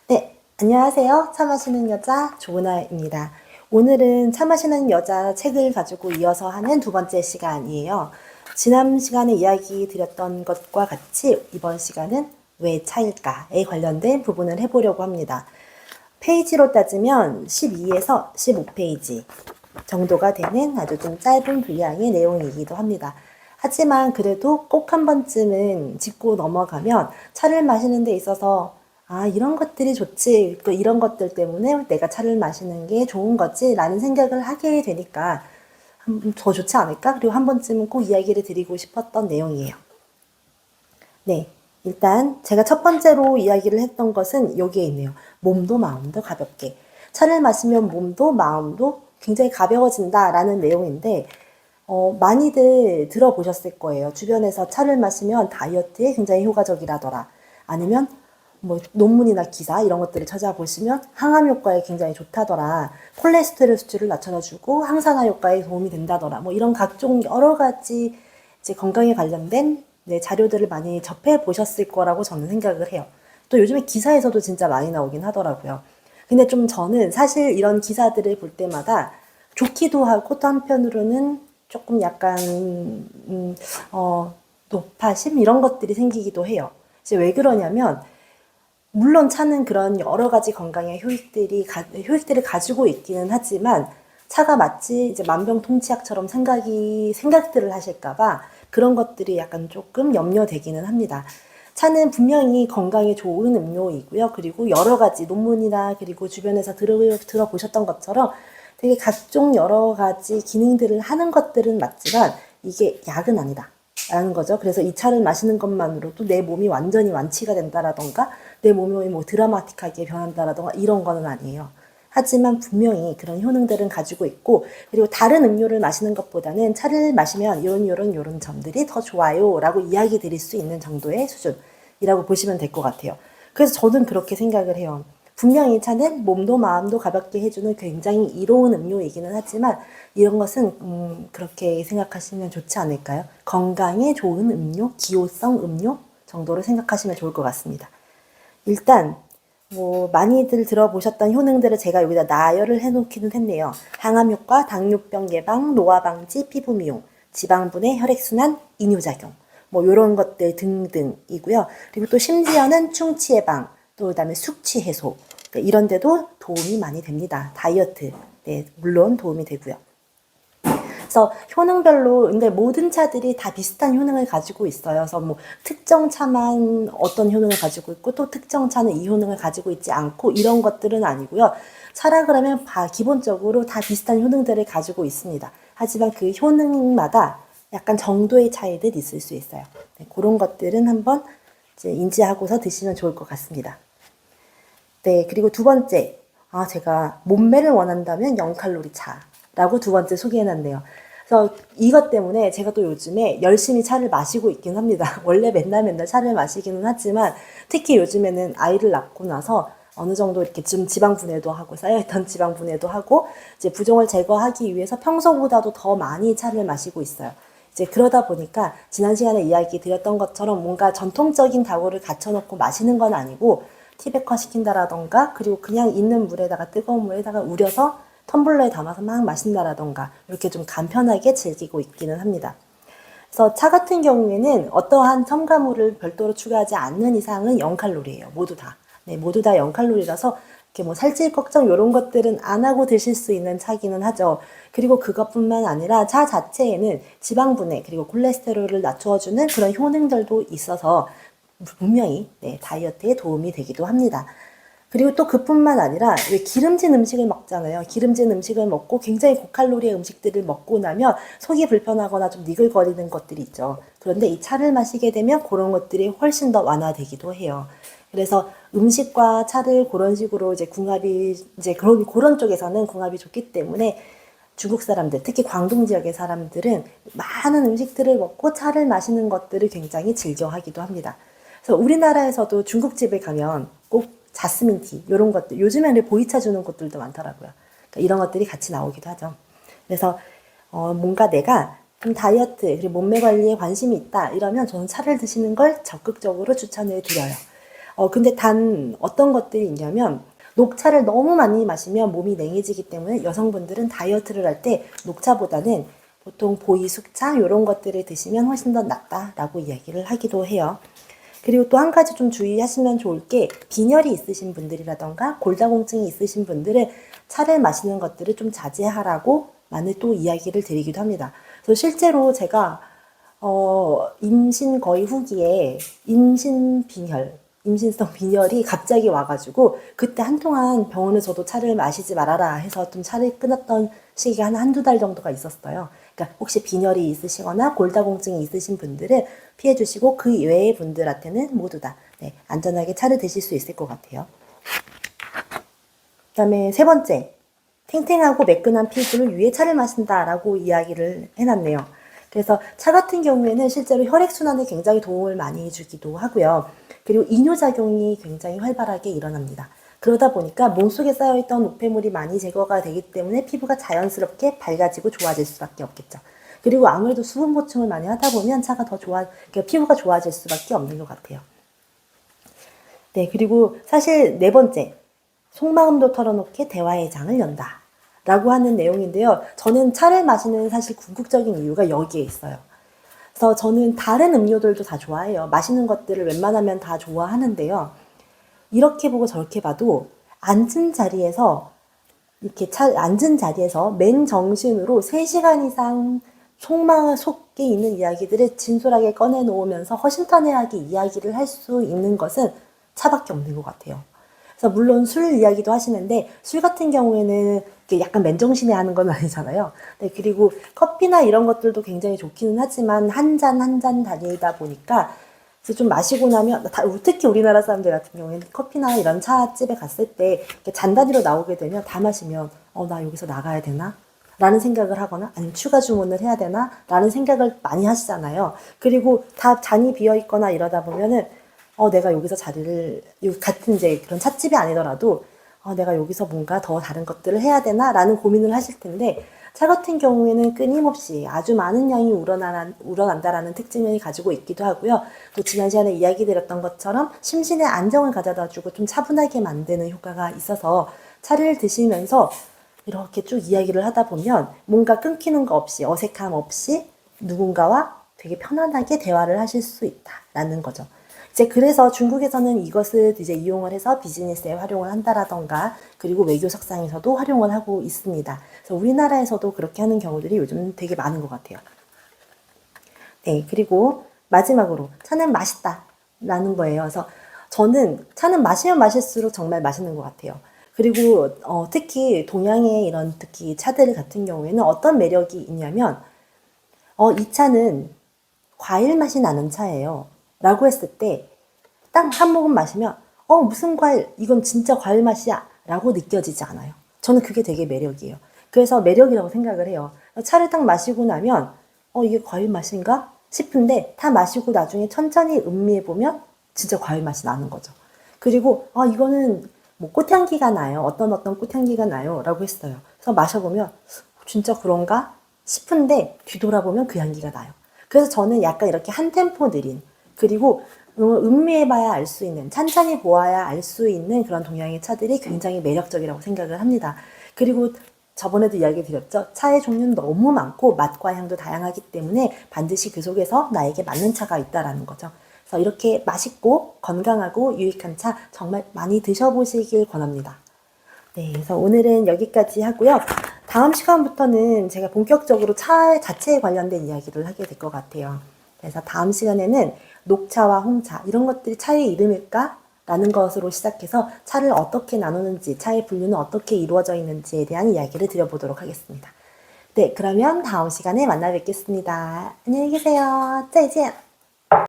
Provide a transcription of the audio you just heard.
네, 안녕하세요. 차 마시는 여자 조은아입니다. 오늘은 차 마시는 여자 책을 가지고 이어서 하는 두 번째 시간이에요. 지난 시간에 이야기 드렸던 것과 같이 이번 시간은 왜 차일까에 관련된 부분을 해보려고 합니다. 페이지로 따지면 12에서 15페이지 정도가 되는 아주 좀 짧은 분량의 내용이기도 합니다. 하지만 그래도 꼭 한 번쯤은 짚고 넘어가면 차를 마시는 데 있어서 이런 것들이 좋지, 또 이런 것들 때문에 내가 차를 마시는 게 좋은 거지 라는 생각을 하게 되니까 더 좋지 않을까? 그리고 한 번쯤은 꼭 이야기를 드리고 싶었던 내용이에요. 네, 일단 제가 첫 번째로 이야기를 했던 것은 여기에 있네요. 몸도 마음도 가볍게. 차를 마시면 몸도 마음도 굉장히 가벼워진다라는 내용인데 많이들 들어보셨을 거예요. 주변에서 차를 마시면 다이어트에 굉장히 효과적이라더라. 아니면 뭐 논문이나 기사 이런 것들을 찾아보시면 항암 효과에 굉장히 좋다더라. 콜레스테롤 수치를 낮춰주고 항산화 효과에 도움이 된다더라. 뭐 이런 각종 여러 가지 이제 건강에 관련된 자료들을 많이 접해 보셨을 거라고 저는 생각을 해요. 또 요즘에 기사에서도 진짜 많이 나오긴 하더라고요. 근데 좀 저는 사실 이런 기사들을 볼 때마다 좋기도 하고 또 한편으로는 조금 약간 노파심 이런 것들이 생기기도 해요. 이제 왜 그러냐면 물론 차는 그런 여러 가지 건강의 효익들을 가지고 있기는 하지만 차가 마치 이제 만병통치약처럼 생각들을 하실까봐 그런 것들이 약간 조금 염려되기는 합니다. 차는 분명히 건강에 좋은 음료이고요. 그리고 여러 가지 논문이나 그리고 주변에서 들어보셨던 것처럼 되게 각종 여러 가지 기능들을 하는 것들은 맞지만 이게 약은 아니다. 라는 거죠. 그래서 이 차를 마시는 것만으로도 내 몸이 완전히 완치가 된다라던가 내 몸이 뭐 드라마틱하게 변한다라던가 이런 거는 아니에요. 하지만 분명히 그런 효능들은 가지고 있고 그리고 다른 음료를 마시는 것보다는 차를 마시면 요런 점들이 더 좋아요 라고 이야기 드릴 수 있는 정도의 수준이라고 보시면 될 것 같아요. 그래서 저는 그렇게 생각을 해요. 분명히 차는 몸도 마음도 가볍게 해주는 굉장히 이로운 음료이기는 하지만 이런 것은 그렇게 생각하시면 좋지 않을까요? 건강에 좋은 음료, 기호성 음료 정도로 생각하시면 좋을 것 같습니다. 일단 뭐 많이들 들어보셨던 효능들을 제가 여기다 나열을 해놓기는 했네요. 항암 효과, 당뇨병 예방, 노화 방지, 피부 미용, 지방 분해, 혈액 순환, 이뇨작용 뭐 이런 것들 등등이고요. 그리고 또 심지어는 충치 예방, 또 그다음에 숙취 해소 그러니까 이런 데도 도움이 많이 됩니다. 다이어트 물론 도움이 되고요. 그래서 효능별로 근데 모든 차들이 다 비슷한 효능을 가지고 있어요. 그래서 뭐 특정 차만 어떤 효능을 가지고 있고 또 특정 차는 이 효능을 가지고 있지 않고 이런 것들은 아니고요. 차라 그러면 기본적으로 다 비슷한 효능들을 가지고 있습니다. 하지만 그 효능마다 약간 정도의 차이들이 있을 수 있어요. 그런 것들은 한번 이제 인지하고서 드시면 좋을 것 같습니다. 네, 그리고 두 번째, 제가 몸매를 원한다면 0칼로리 차라고 두 번째 소개해놨네요. 그래서 이것 때문에 제가 또 요즘에 열심히 차를 마시고 있긴 합니다. 원래 맨날 차를 마시기는 하지만 특히 요즘에는 아이를 낳고 나서 어느 정도 이렇게 좀 지방 분해도 하고 쌓여있던 지방 분해도 하고 이제 부종을 제거하기 위해서 평소보다도 더 많이 차를 마시고 있어요. 이제 그러다 보니까 지난 시간에 이야기 드렸던 것처럼 뭔가 전통적인 다구를 갖춰놓고 마시는 건 아니고 티백화 시킨다라던가 그리고 그냥 있는 물에다가 뜨거운 물에다가 우려서 텀블러에 담아서 막 마신다라던가 이렇게 좀 간편하게 즐기고 있기는 합니다. 그래서 차 같은 경우에는 어떠한 첨가물을 별도로 추가하지 않는 이상은 0칼로리예요. 모두 다. 네, 모두 다 0칼로리라서 이렇게 뭐 살찔 걱정 이런 것들은 안 하고 드실 수 있는 차기는 하죠. 그리고 그것뿐만 아니라 차 자체에는 지방 분해 그리고 콜레스테롤을 낮춰주는 그런 효능들도 있어서 분명히 다이어트에 도움이 되기도 합니다. 그리고 또 그뿐만 아니라 왜 기름진 음식을 먹잖아요. 기름진 음식을 먹고 굉장히 고칼로리의 음식들을 먹고 나면 속이 불편하거나 좀 니글거리는 것들이 있죠. 그런데 이 차를 마시게 되면 그런 것들이 훨씬 더 완화되기도 해요. 그래서 음식과 차를 그런 식으로 이제 그런 쪽에서는 궁합이 좋기 때문에 중국 사람들, 특히 광동 지역의 사람들은 많은 음식들을 먹고 차를 마시는 것들을 굉장히 즐겨하기도 합니다. 그래서 우리나라에서도 중국집에 가면 꼭 자스민티 이런 것들 요즘에는 보이차 주는 곳들도 많더라고요. 그러니까 이런 것들이 같이 나오기도 하죠. 그래서 뭔가 내가 좀 다이어트 그리고 몸매 관리에 관심이 있다 이러면 저는 차를 드시는 걸 적극적으로 추천을 드려요. 근데 단 어떤 것들이 있냐면 녹차를 너무 많이 마시면 몸이 냉해지기 때문에 여성분들은 다이어트를 할 때 녹차보다는 보통 보이 숙차 이런 것들을 드시면 훨씬 더 낫다라고 이야기를 하기도 해요. 그리고 또 한 가지 좀 주의하시면 좋을 게 빈혈이 있으신 분들이라던가 골다공증이 있으신 분들은 차를 마시는 것들을 좀 자제하라고 많이 또 이야기를 드리기도 합니다. 그래서 실제로 제가 임신 거의 후기에 임신성 빈혈이 갑자기 와가지고 그때 한동안 병원에서도 차를 마시지 말아라 해서 좀 차를 끊었던 시기가 한두 달 정도가 있었어요. 그러니까 혹시 빈혈이 있으시거나 골다공증이 있으신 분들은 피해 주시고 그 외의 분들한테는 모두 다 안전하게 차를 드실 수 있을 것 같아요. 그다음에 세 번째, 탱탱하고 매끈한 피부를 위해 차를 마신다라고 이야기를 해놨네요. 그래서 차 같은 경우에는 실제로 혈액순환에 굉장히 도움을 많이 주기도 하고요. 그리고 이뇨작용이 굉장히 활발하게 일어납니다. 그러다 보니까 몸속에 쌓여있던 노폐물이 많이 제거가 되기 때문에 피부가 자연스럽게 밝아지고 좋아질 수밖에 없겠죠. 그리고 아무래도 수분 보충을 많이 하다 보면 차가 더 그러니까 피부가 좋아질 수밖에 없는 것 같아요. 네, 그리고 사실 네 번째, 속마음도 털어놓게 대화의 장을 연다 라고 하는 내용인데요. 저는 차를 마시는 사실 궁극적인 이유가 여기에 있어요. 그래서 저는 다른 음료들도 다 좋아해요. 마시는 것들을 웬만하면 다 좋아하는데요. 이렇게 보고 저렇게 봐도 앉은 자리에서 맨정신으로 3시간 이상 속마음 속에 있는 이야기들을 진솔하게 꺼내놓으면서 허심탄회하게 이야기를 할 수 있는 것은 차밖에 없는 것 같아요. 그래서 물론 술 이야기도 하시는데 술 같은 경우에는 약간 맨정신에 하는 건 아니잖아요. 네, 그리고 커피나 이런 것들도 굉장히 좋기는 하지만 한 잔 한 잔 다니다 보니까 그래서 좀 마시고 나면 특히 우리나라 사람들 같은 경우에는 커피나 이런 차집에 갔을 때 잔 단위로 나오게 되면 다 마시면 나 여기서 나가야 되나? 라는 생각을 하거나 아니면 추가 주문을 해야 되나? 라는 생각을 많이 하시잖아요. 그리고 다 잔이 비어 있거나 이러다 보면은 내가 여기서 같은 이제 그런 찻집이 아니더라도 내가 여기서 뭔가 더 다른 것들을 해야 되나? 라는 고민을 하실 텐데 차 같은 경우에는 끊임없이 아주 많은 양이 우러난다라는 특징을 가지고 있기도 하고요. 또 지난 시간에 이야기 드렸던 것처럼 심신의 안정을 가져다 주고 좀 차분하게 만드는 효과가 있어서 차를 드시면서 이렇게 쭉 이야기를 하다 보면 뭔가 끊기는 거 없이 어색함 없이 누군가와 되게 편안하게 대화를 하실 수 있다라는 거죠. 이제 그래서 중국에서는 이것을 이제 이용을 해서 비즈니스에 활용을 한다라던가 그리고 외교 석상에서도 활용을 하고 있습니다. 그래서 우리나라에서도 그렇게 하는 경우들이 요즘 되게 많은 것 같아요. 네, 그리고 마지막으로 차는 맛있다라는 거예요. 그래서 저는 차는 마시면 마실수록 정말 맛있는 것 같아요. 그리고 특히 동양의 이런 특히 차들 같은 경우에는 어떤 매력이 있냐면 이 차는 과일 맛이 나는 차예요. 라고 했을 때 딱 한 모금 마시면 무슨 과일? 이건 진짜 과일 맛이야. 라고 느껴지지 않아요. 저는 그게 되게 매력이에요. 그래서 매력이라고 생각을 해요. 차를 딱 마시고 나면 이게 과일 맛인가? 싶은데 다 마시고 나중에 천천히 음미해보면 진짜 과일 맛이 나는 거죠. 그리고 이거는 뭐 꽃향기가 나요. 어떤 꽃향기가 나요. 라고 했어요. 그래서 마셔보면 진짜 그런가? 싶은데 뒤돌아보면 그 향기가 나요. 그래서 저는 약간 이렇게 한 템포 느린 그리고 음미해봐야 알 수 있는 찬찬히 보아야 알 수 있는 그런 동양의 차들이 굉장히 매력적이라고 생각을 합니다. 그리고 저번에도 이야기 드렸죠. 차의 종류는 너무 많고 맛과 향도 다양하기 때문에 반드시 그 속에서 나에게 맞는 차가 있다라는 거죠. 그래서 이렇게 맛있고 건강하고 유익한 차 정말 많이 드셔보시길 권합니다. 네, 그래서 오늘은 여기까지 하고요. 다음 시간부터는 제가 본격적으로 차 자체에 관련된 이야기를 하게 될 것 같아요. 그래서 다음 시간에는 녹차와 홍차 이런 것들이 차의 이름일까? 라는 것으로 시작해서 차를 어떻게 나누는지, 차의 분류는 어떻게 이루어져 있는지에 대한 이야기를 드려보도록 하겠습니다. 네, 그러면 다음 시간에 만나 뵙겠습니다. 안녕히 계세요. 再见.